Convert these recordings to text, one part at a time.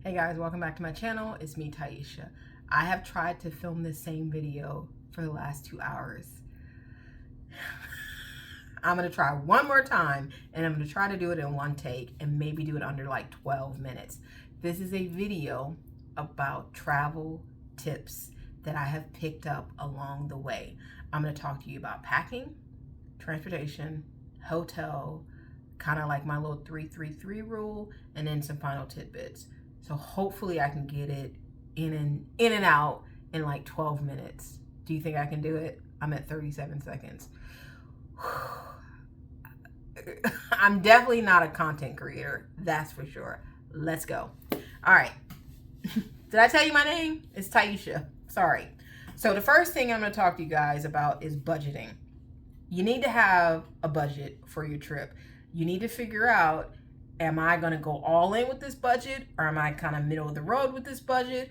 Hey guys, welcome back to my channel. It's me, Tiaesha. I have tried to film this same video for the last 2 hours. I'm gonna try one more time and I'm gonna try to do it in one take and maybe do it under like 12 minutes. This is a video about travel tips that I have picked up along the way. I'm gonna talk to you about packing, transportation, hotel, kind of like my little 3-3-3 rule, and then some final tidbits. So hopefully I can get it in and out in like 12 minutes. Do you think I can do it? I'm at 37 seconds. I'm definitely not a content creator, that's for sure. Let's go. All right. Did I tell you my name? It's Tiaesha. Sorry. So the first thing I'm going to talk to you guys about is budgeting. You need to have a budget for your trip. You need to figure out, am I going to go all in with this budget, or am I kind of middle of the road with this budget,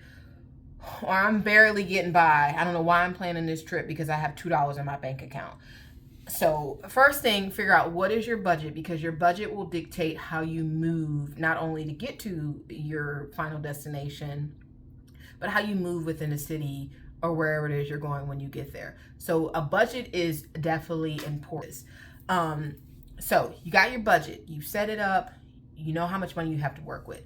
or I'm barely getting by. I don't know why I'm planning this trip because I have $2 in my bank account. So first thing, figure out what is your budget, because your budget will dictate how you move, not only to get to your final destination, but how you move within the city or wherever it is you're going when you get there. So a budget is definitely important. So you got your budget, you set it up, you know how much money you have to work with.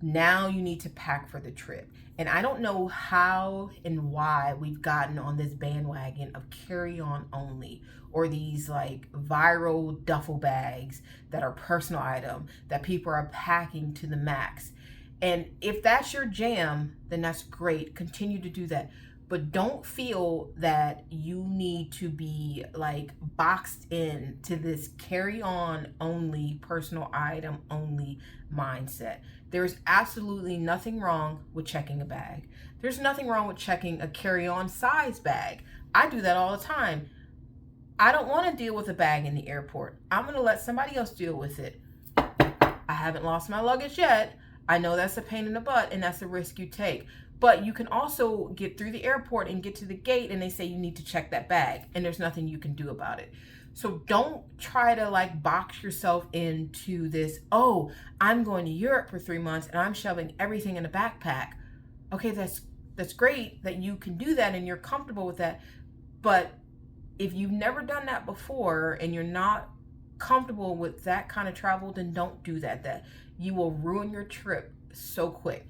Now you need to pack for the trip. And I don't know how and why we've gotten on this bandwagon of carry-on only, or these like viral duffel bags that are personal item that people are packing to the max. And if that's your jam, then that's great. Continue to do that. But don't feel that you need to be like boxed in to this carry-on only, personal item only mindset. There's absolutely nothing wrong with checking a bag. There's nothing wrong with checking a carry-on size bag. I do that all the time. I don't want to deal with a bag in the airport. I'm going to let somebody else deal with it. I haven't lost my luggage yet. I know that's a pain in the butt and that's a risk you take. But you can also get through the airport and get to the gate and they say you need to check that bag and there's nothing you can do about it. So don't try to like box yourself into this, oh, I'm going to Europe for 3 months and I'm shoving everything in a backpack. Okay, that's great that you can do that and you're comfortable with that. But if you've never done that before and you're not comfortable with that kind of travel, then don't do that. That you will ruin your trip so quick.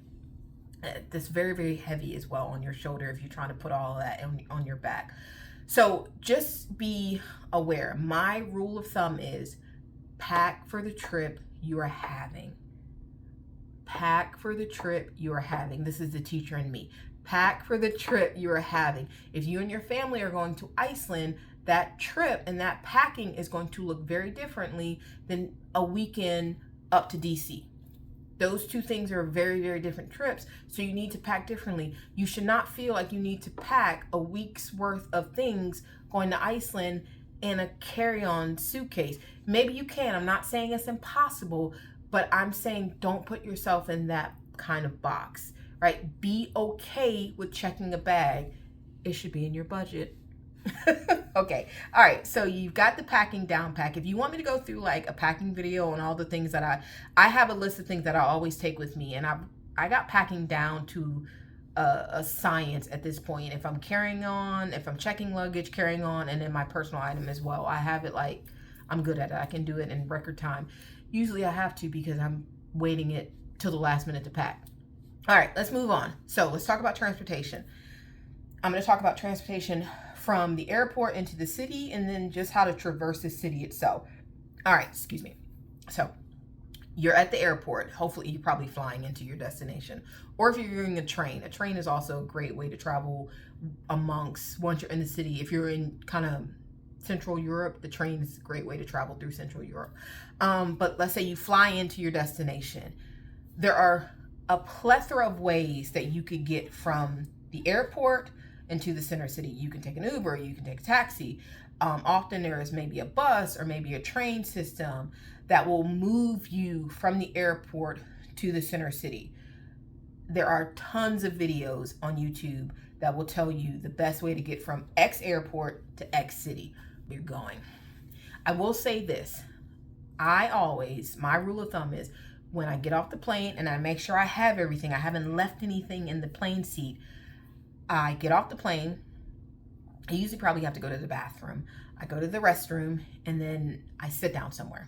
That's very, very heavy as well on your shoulder if you're trying to put all of that on your back. So just be aware. My rule of thumb is pack for the trip you are having. Pack for the trip you are having. This is the teacher in me. Pack for the trip you are having. If you and your family are going to Iceland, that trip and that packing is going to look very differently than a weekend up to DC. Those two things are very, very different trips. So you need to pack differently. You should not feel like you need to pack a week's worth of things going to Iceland in a carry-on suitcase. Maybe you can. I'm not saying it's impossible, but I'm saying don't put yourself in that kind of box, right? Be okay with checking a bag. It should be in your budget. Okay. All right. So you've got the packing down pack. If you want me to go through like a packing video and all the things that I have a list of things that I always take with me, and I got packing down to a science at this point. If I'm carrying on, if I'm checking luggage, carrying on, and then my personal item as well, I have it like I'm good at it. I can do it in record time. Usually I have to because I'm waiting it till the last minute to pack. All right, let's move on. So let's talk about transportation. I'm going to talk about transportation from the airport into the city and then just how to traverse the city itself. All right, excuse me. So you're at the airport. Hopefully you're probably flying into your destination. Or if you're using a train is also a great way to travel once you're in the city. If you're in kind of Central Europe, the train is a great way to travel through Central Europe. But let's say you fly into your destination. There are a plethora of ways that you could get from the airport into the center city. You can take an Uber, you can take a taxi. Often there is maybe a bus or maybe a train system that will move you from the airport to the center city. There are tons of videos on YouTube that will tell you the best way to get from X airport to X city you're going. I will say this. My rule of thumb is when I get off the plane and I make sure I have everything, I haven't left anything in the plane seat. I get off the plane. I usually probably have to go to the bathroom. I go to the restroom and then I sit down somewhere.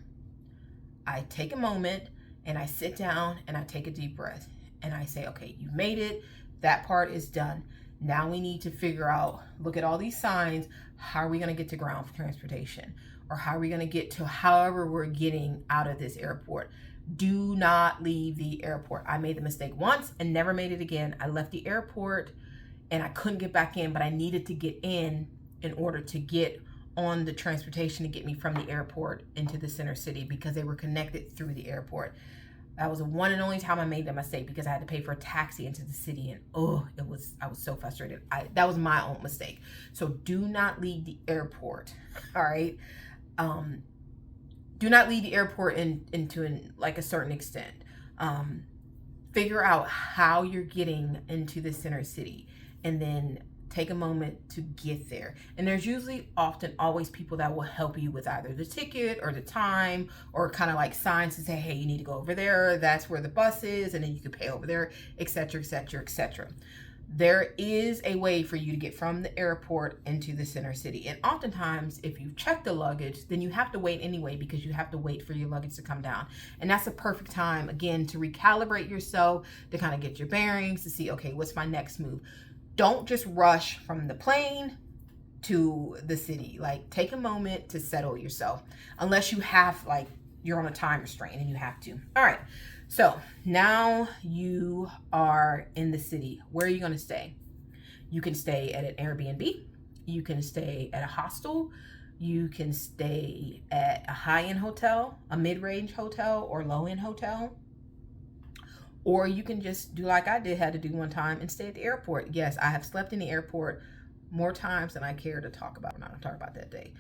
I take a moment and I sit down and I take a deep breath and I say, okay, you made it. That part is done. Now we need to figure out, look at all these signs. How are we going to get to ground transportation? Or how are we going to get to however we're getting out of this airport? Do not leave the airport. I made the mistake once and never made it again. I left the airport and I couldn't get back in, but I needed to get in order to get on the transportation to get me from the airport into the center city because they were connected through the airport. That was the one and only time I made that mistake because I had to pay for a taxi into the city, and I was so frustrated. That was my own mistake. So do not leave the airport. All right. Do not leave the airport into like a certain extent. Figure out how you're getting into the center city, and then take a moment to get there. And there's usually always people that will help you with either the ticket or the time, or kind of like signs to say, hey, you need to go over there. That's where the bus is. And then you can pay over there, etc., etc., etc. There is a way for you to get from the airport into the center city. And oftentimes, if you check the luggage, then you have to wait anyway because you have to wait for your luggage to come down. And that's a perfect time, again, to recalibrate yourself, to kind of get your bearings, to see, okay, what's my next move? Don't just rush from the plane to the city. Like, take a moment to settle yourself, unless you have, like, you're on a time restraint and you have to. All right. So now you are in the city. Where are you going to stay? You can stay at an Airbnb. You can stay at a hostel. You can stay at a high-end hotel, a mid-range hotel, or low-end hotel. Or you can just do like I had to do one time and stay at the airport. Yes, I have slept in the airport more times than I care to talk about. We're not going to talk about that day.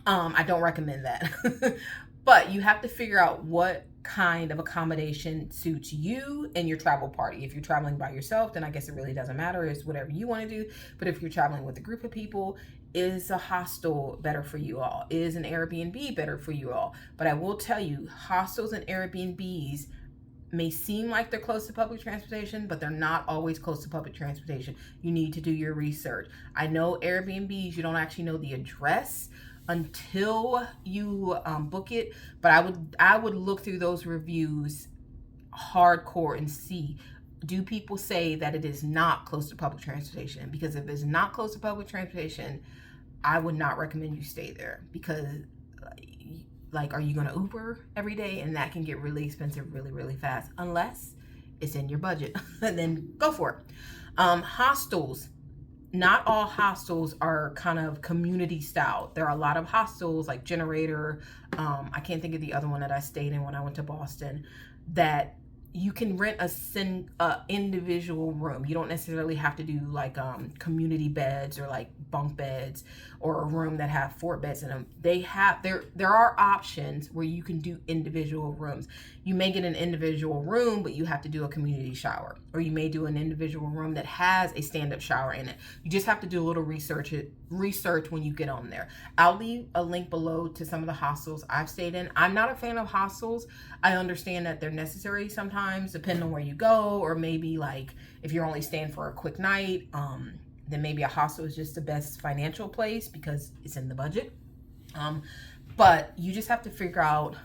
I don't recommend that. But you have to figure out what kind of accommodation suits you and your travel party. If you're traveling by yourself, then I guess it really doesn't matter. It's whatever you want to do. But if you're traveling with a group of people, is a hostel better for you all? Is an Airbnb better for you all? But I will tell you, hostels and Airbnbs may seem like they're close to public transportation, but they're not always close to public transportation. You need to do your research. I know Airbnbs, you don't actually know the address until you book it, but I would look through those reviews hardcore and see, do people say that it is not close to public transportation? Because if it's not close to public transportation, I would not recommend you stay there, because like, are you going to Uber every day? And that can get really expensive really, really fast, unless it's in your budget. And then go for it. Hostels. Not all hostels are kind of community style. There are a lot of hostels like Generator. I can't think of the other one that I stayed in when I went to Boston, that you can rent a individual room. You don't necessarily have to do like community beds or like bunk beds, or a room that have 4 beds in them. There are options where you can do individual rooms. You may get an individual room, but you have to do a community shower, or you may do an individual room that has a stand-up shower in it. You just have to do a little research when you get on there. I'll leave a link below to some of the hostels I've stayed in. I'm not a fan of hostels. I understand that they're necessary sometimes, depending on where you go, or maybe like if you're only staying for a quick night, then maybe a hostel is just the best financial place because it's in the budget. But you just have to figure out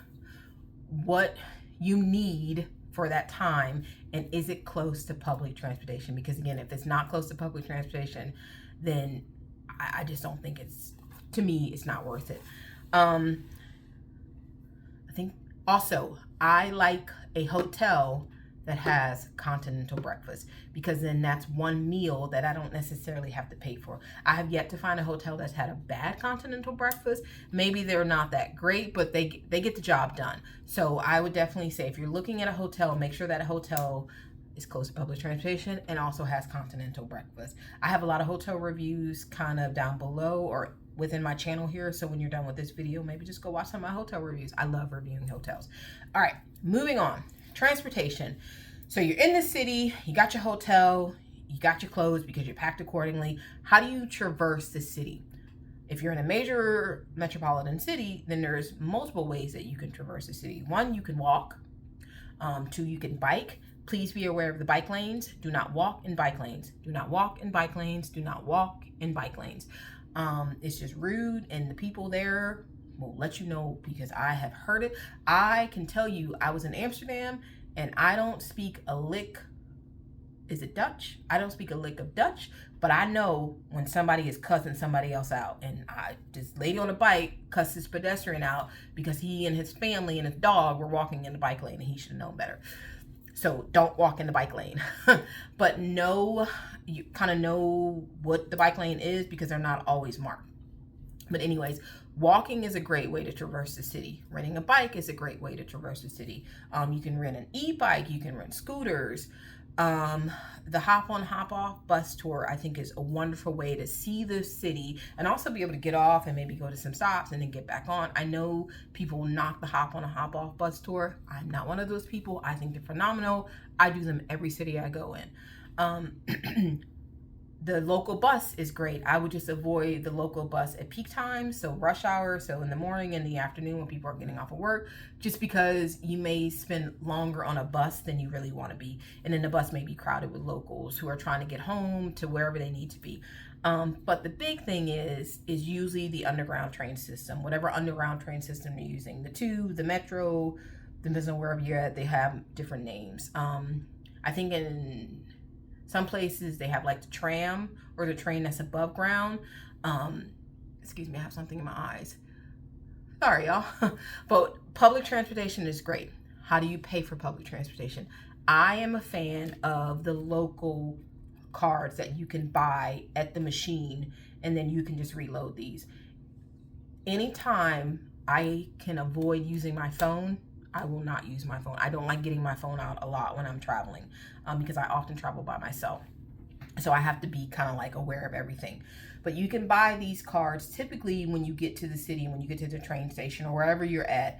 what you need for that time, and is it close to public transportation? Because again, if it's not close to public transportation, then I just don't think to me, it's not worth it. I think also, I like a hotel that has continental breakfast, because then that's one meal that I don't necessarily have to pay for. I have yet to find a hotel that's had a bad continental breakfast. Maybe they're not that great, but they get the job done. So I would definitely say, if you're looking at a hotel, make sure that a hotel is close to public transportation and also has continental breakfast. I have a lot of hotel reviews kind of down below or within my channel here. So when you're done with this video, maybe just go watch some of my hotel reviews. I love reviewing hotels. All right, moving on. Transportation. So you're in the city, you got your hotel, you got your clothes because you're packed accordingly. How do you traverse the city? If you're in a major metropolitan city, then there's multiple ways that you can traverse the city. One, you can walk. Two, you can bike. Please be aware of the bike lanes. Do not walk in bike lanes. Do not walk in bike lanes. Do not walk in bike lanes. It's just rude, and the people there will let you know, because I have heard it. I can tell you, I was in Amsterdam, and I don't speak a lick. Is it Dutch? I don't speak a lick of Dutch, but I know when somebody is cussing somebody else out. And this lady on a bike cussed this pedestrian out because he and his family and his dog were walking in the bike lane, and he should have known better. So don't walk in the bike lane. But you kind of know what the bike lane is, because they're not always marked. But anyways, walking is a great way to traverse the city. Renting a bike is a great way to traverse the city. You can rent an e-bike. You can rent scooters. The hop on hop off bus tour, I think, is a wonderful way to see the city and also be able to get off and maybe go to some stops and then get back on. I know people knock the hop on a hop off bus tour. I'm not one of those people. I think they're phenomenal. I do them every city I go in. The local bus is great. I would just avoid the local bus at peak times, so rush hour, so in the morning and the afternoon when people are getting off of work, just because you may spend longer on a bus than you really want to be. And then the bus may be crowded with locals who are trying to get home to wherever they need to be. But the big thing is usually the underground train system, whatever underground train system you're using. The tube, the metro, depends on wherever you're at, they have different names. I think in some places they have like the tram or the train that's above ground. Excuse me, I have something in my eyes. Sorry, y'all. But public transportation is great. How do you pay for public transportation? I am a fan of the local cards that you can buy at the machine, and then you can just reload these. Anytime I can avoid using my phone, I will not use my phone. I don't like getting my phone out a lot when I'm traveling, because I often travel by myself. So I have to be kind of like aware of everything. But you can buy these cards typically when you get to the city, when you get to the train station or wherever you're at.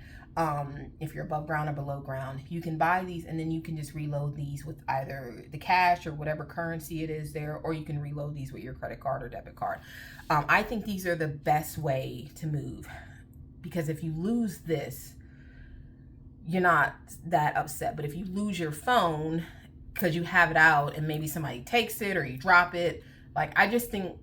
If you're above ground or below ground, you can buy these, and then you can just reload these with either the cash or whatever currency it is there, or you can reload these with your credit card or debit card. I think these are the best way to move, because if you lose this, you're not that upset. But if you lose your phone because you have it out and maybe somebody takes it or you drop it, like I just think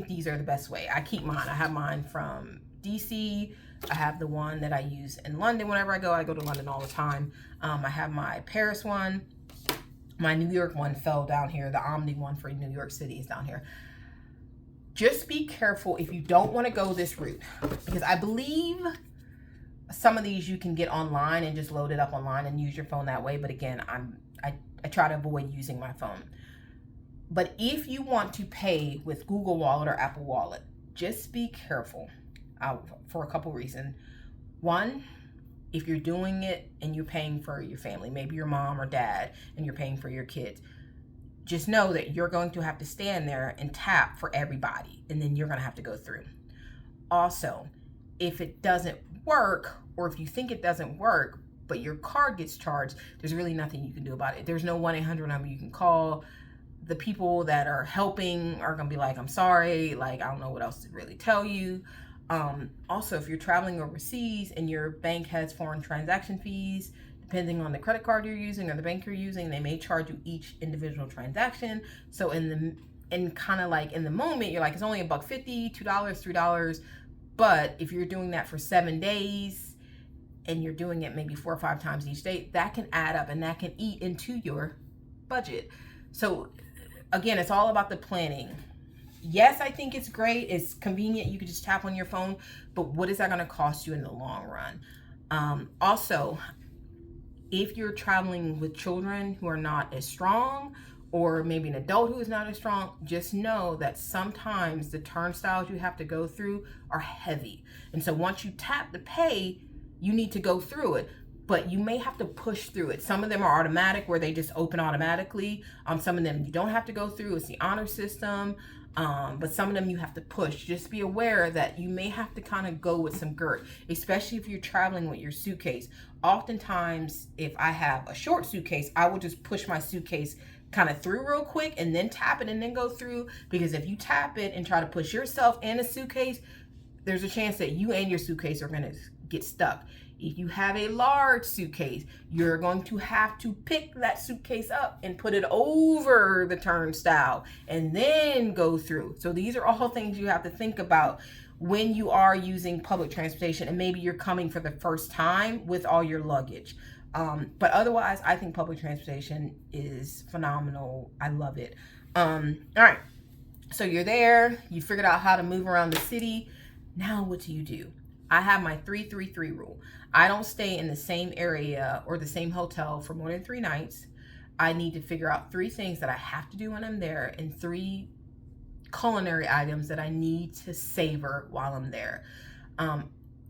these are the best way. I keep mine. I have mine from DC. I have the one that I use in London whenever I go to London all the time. I have my Paris one. My New York one fell down here. The Omni one for New York City is down here. Just be careful if you don't want to go this route, because I believe some of these you can get online and just load it up online and use your phone that way. But again, I try to avoid using my phone. But if you want to pay with Google Wallet or Apple Wallet, just be careful for a couple reasons. One, if you're doing it and you're paying for your family, maybe your mom or dad, and you're paying for your kids, just know that you're going to have to stand there and tap for everybody, and then you're going to have to go through. Also, if it doesn't work, or if you think it doesn't work, but your card gets charged, there's really nothing you can do about it. There's no 1-800 number you can call. The people that are helping are going to be like, I'm sorry, like, I don't know what else to really tell you. Also, if you're traveling overseas and your bank has foreign transaction fees, depending on the credit card you're using or the bank you're using, they may charge you each individual transaction. So kind of like in the moment, you're like, it's only $1.50, $2, $3. But if you're doing that for 7 days and you're doing it maybe 4 or 5 times each day, that can add up and that can eat into your budget. So again, it's all about the planning. Yes, I think it's great. It's convenient. You can just tap on your phone, but what is that going to cost you in the long run? Also, if you're traveling with children who are not as strong, or maybe an adult who is not as strong, just know that sometimes the turnstiles you have to go through are heavy. And so once you tap to pay, you need to go through it. But you may have to push through it. Some of them are automatic where they just open automatically. Some of them you don't have to go through. It's the honor system. But some of them you have to push. Just be aware that you may have to kind of go with some girth, especially if you're traveling with your suitcase. Oftentimes, if I have a short suitcase, I will just push my suitcase kind of through real quick and then tap it and then go through. Because if you tap it and try to push yourself and a suitcase, there's a chance that you and your suitcase are going to get stuck. If you have a large suitcase, you're going to have to pick that suitcase up and put it over the turnstile and then go through. So these are all things you have to think about when you are using public transportation, and maybe you're coming for the first time with all your luggage. But otherwise, I think public transportation is phenomenal. I love it. All right. So you're there, you figured out how to move around the city. Now what do? I have my 3-3-3 rule. I don't stay in the same area or the same hotel for more than 3 nights. I need to figure out 3 things that I have to do when I'm there and 3 culinary items that I need to savor while I'm there.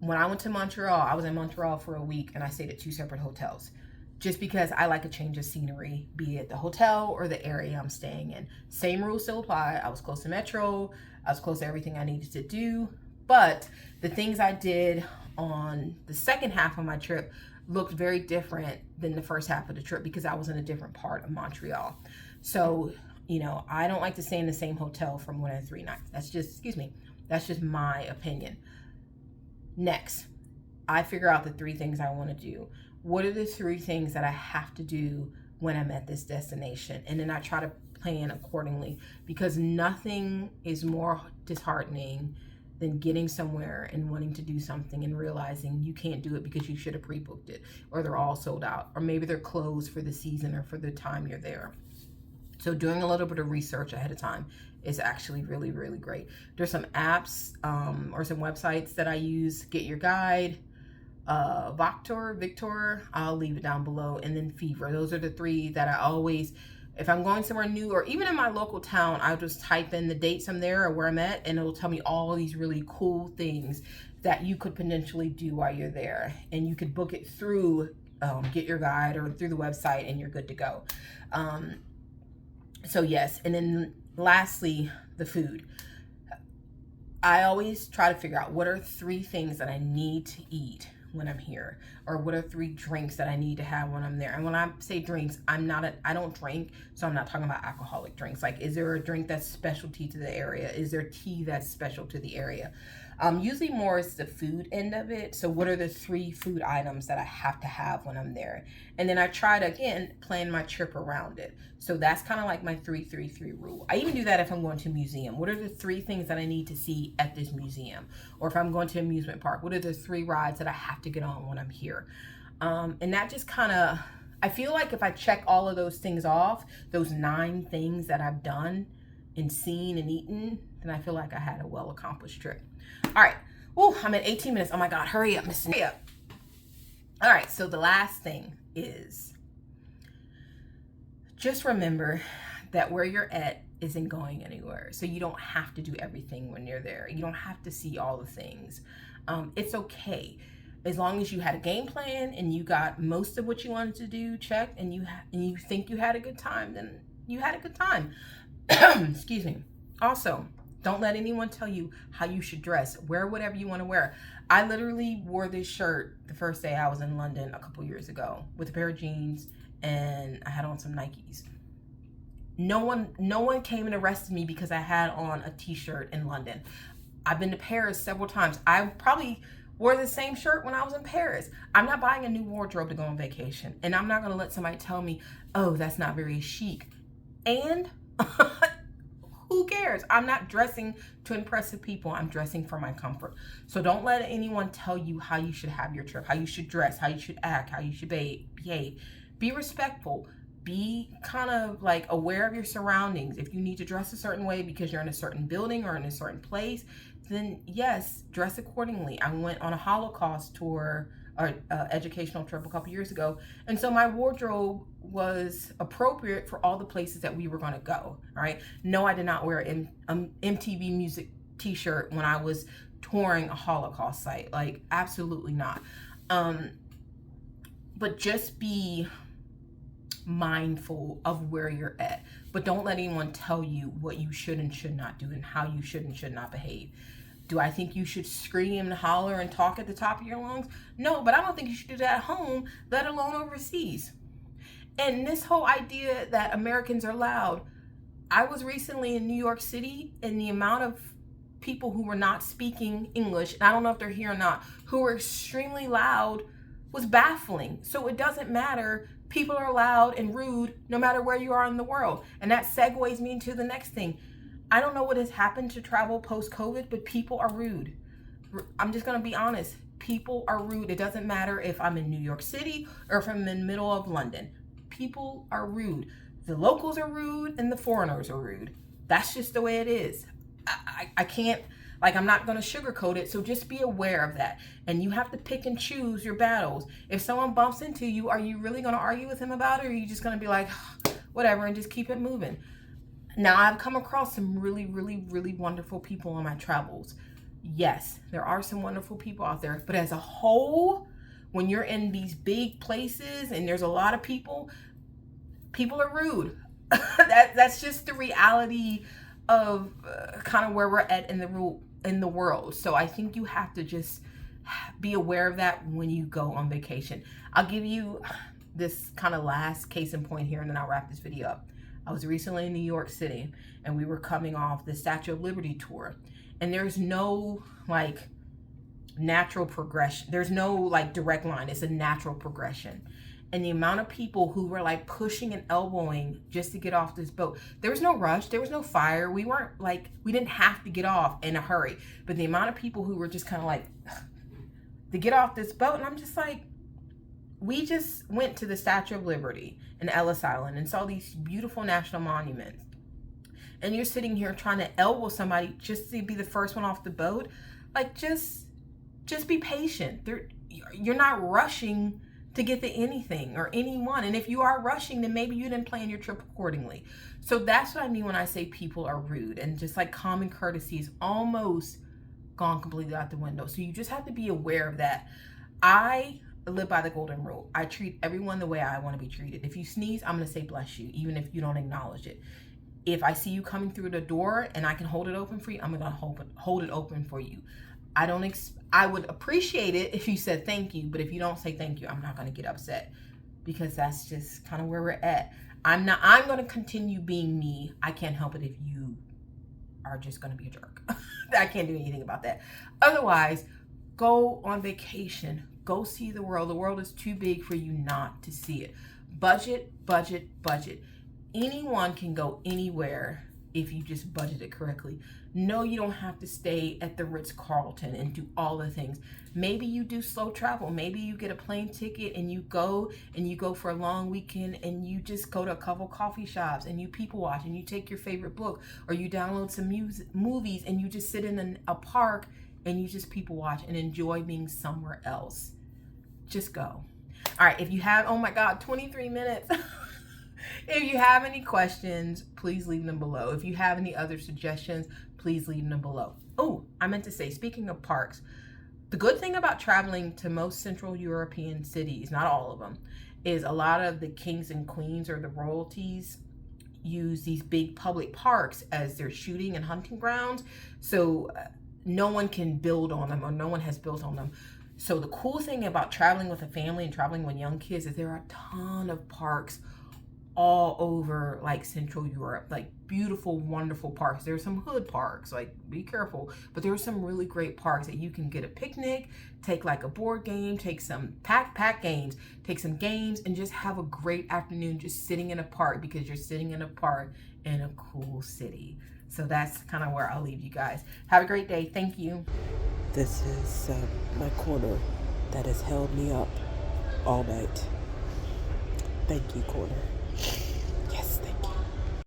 When I went to Montreal, I was in Montreal for a week and I stayed at 2 separate hotels. Just because I like a change of scenery, be it the hotel or the area I'm staying in. Same rules still apply. I was close to Metro. I was close to everything I needed to do. But the things I did on the second half of my trip looked very different than the first half of the trip because I was in a different part of Montreal. So, I don't like to stay in the same hotel for more than 3 nights. That's just my opinion. Next, I figure out the 3 things I want to do. What are the 3 things that I have to do when I'm at this destination? And then I try to plan accordingly, because nothing is more disheartening than getting somewhere and wanting to do something and realizing you can't do it because you should have pre-booked it, or they're all sold out, or maybe they're closed for the season or for the time you're there. So doing a little bit of research ahead of time is actually really, really great. There's some apps or some websites that I use. Get Your Guide, Victor, I'll leave it down below, and then Fever. Those are the 3 that I always, if I'm going somewhere new or even in my local town, I'll just type in the dates I'm there or where I'm at, and it'll tell me all these really cool things that you could potentially do while you're there. And you could book it through Get Your Guide or through the website, and you're good to go. So yes, and then lastly, the food. I always try to figure out what are 3 things that I need to eat when I'm here, or what are 3 drinks that I need to have when I'm there. And when I say drinks, I don't drink, so I'm not talking about alcoholic drinks. Like, is there a drink that's specialty to the area? Is there tea that's special to the area? Usually more is the food end of it. So what are the 3 food items that I have to have when I'm there? And then I try to, again, plan my trip around it. So that's kind of like my 3-3-3 rule. I even do that if I'm going to a museum. What are the 3 things that I need to see at this museum? Or if I'm going to an amusement park, what are the 3 rides that I have to get on when I'm here? And that just kind of, I feel like if I check all of those things off, those 9 things that I've done and seen and eaten, then I feel like I had a well-accomplished trip. All right. Oh, I'm at 18 minutes. Oh my God, hurry up, Mr. Hurry up. All right, so the last thing is just remember that where you're at isn't going anywhere. So you don't have to do everything when you're there. You don't have to see all the things. It's okay. As long as you had a game plan and you got most of what you wanted to do checked, and you think you had a good time, then you had a good time. Excuse me. Also, don't let anyone tell you how you should dress. Wear whatever you want to wear. I literally wore this shirt the first day I was in London a couple years ago with a pair of jeans, and I had on some Nikes. No one came and arrested me because I had on a t-shirt in London. I've been to Paris several times. I probably wore the same shirt when I was in Paris. I'm not buying a new wardrobe to go on vacation, and I'm not going to let somebody tell me, oh, that's not very chic. And who cares? I'm not dressing to impress the people. I'm dressing for my comfort. So don't let anyone tell you how you should have your trip, how you should dress, how you should act, how you should behave. Be respectful. Be kind of like aware of your surroundings. If you need to dress a certain way because you're in a certain building or in a certain place, then yes, dress accordingly. I went on a Holocaust tour or educational trip a couple years ago, and so my wardrobe was appropriate for all the places that we were going to go. All right. No, I did not wear an MTV Music t-shirt when I was touring a Holocaust site. Like, absolutely not. But just be mindful of where you're at, but don't let anyone tell you what you should and should not do and how you should and should not behave. Do I think you should scream and holler and talk at the top of your lungs? No, but I don't think you should do that at home, let alone overseas. And this whole idea that Americans are loud. I was recently in New York City, and the amount of people who were not speaking English, and I don't know if they're here or not, who were extremely loud was baffling. So it doesn't matter. People are loud and rude no matter where you are in the world. And that segues me into the next thing. I don't know what has happened to travel post-COVID, but people are rude. I'm just going to be honest. People are rude. It doesn't matter if I'm in New York City or if I'm in the middle of London. People are rude. The locals are rude and the foreigners are rude. That's just the way it is. I can't, like, I'm not going to sugarcoat it. So just be aware of that. And you have to pick and choose your battles. If someone bumps into you, are you really going to argue with him about it? Or are you just going to be like, whatever, and just keep it moving? Now, I've come across some really, really, really wonderful people on my travels. Yes, there are some wonderful people out there. But as a whole, when you're in these big places and there's a lot of people, people are rude. That's just the reality of kind of where we're at in the world. So I think you have to just be aware of that when you go on vacation. I'll give you this kind of last case in point here, and then I'll wrap this video up. I was recently in New York City, and we were coming off the Statue of Liberty tour, and there's no like natural progression. There's no like direct line. It's a natural progression. And the amount of people who were like pushing and elbowing just to get off this boat. There was no rush. There was no fire. We didn't have to get off in a hurry. But the amount of people who were just kind of like to get off this boat. And I'm just like, we just went to the Statue of Liberty in Ellis Island and saw these beautiful national monuments. And you're sitting here trying to elbow somebody just to be the first one off the boat. Like, just be patient. You're not rushing to get to anything or anyone. And if you are rushing, then maybe you didn't plan your trip accordingly. So that's what I mean when I say people are rude, and just like common courtesy is almost gone completely out the window. So you just have to be aware of that. I live by the golden rule. I treat everyone the way I want to be treated. If you sneeze, I'm going to say bless you, even if you don't acknowledge it. If I see you coming through the door and I can hold it open for you, I'm going to hold it open for you. I would appreciate it if you said thank you, but if you don't say thank you, I'm not going to get upset, because that's just kind of where we're at. I'm going to continue being me. I can't help it if you are just going to be a jerk. I can't do anything about that. Otherwise, go on vacation. Go see the world. The world is too big for you not to see it. Budget, budget, budget. Anyone can go anywhere if you just budget it correctly. No, you don't have to stay at the Ritz-Carlton and do all the things. Maybe you do slow travel. Maybe you get a plane ticket and you go for a long weekend and you just go to a couple coffee shops and you people watch and you take your favorite book, or you download some movies and you just sit in a park and you just people watch and enjoy being somewhere else. Just go. All right, if you have, oh my God, 23 minutes. If you have any questions, please leave them below. If you have any other suggestions, please leave them below. Oh, I meant to say, speaking of parks, the good thing about traveling to most Central European cities, not all of them, is a lot of the kings and queens or the royalties use these big public parks as their shooting and hunting grounds. So no one can build on them, or no one has built on them. So the cool thing about traveling with a family and traveling with young kids is there are a ton of parks all over like Central Europe, like beautiful, wonderful parks. There's some hood parks, like be careful, but there's some really great parks that you can get a picnic, take like a board game, take some pack games, take some games, and just have a great afternoon just sitting in a park, because you're sitting in a park in a cool city. So that's kind of where I'll leave you guys. Have a great day. Thank you. This is my corner that has held me up all night. Thank you, corner.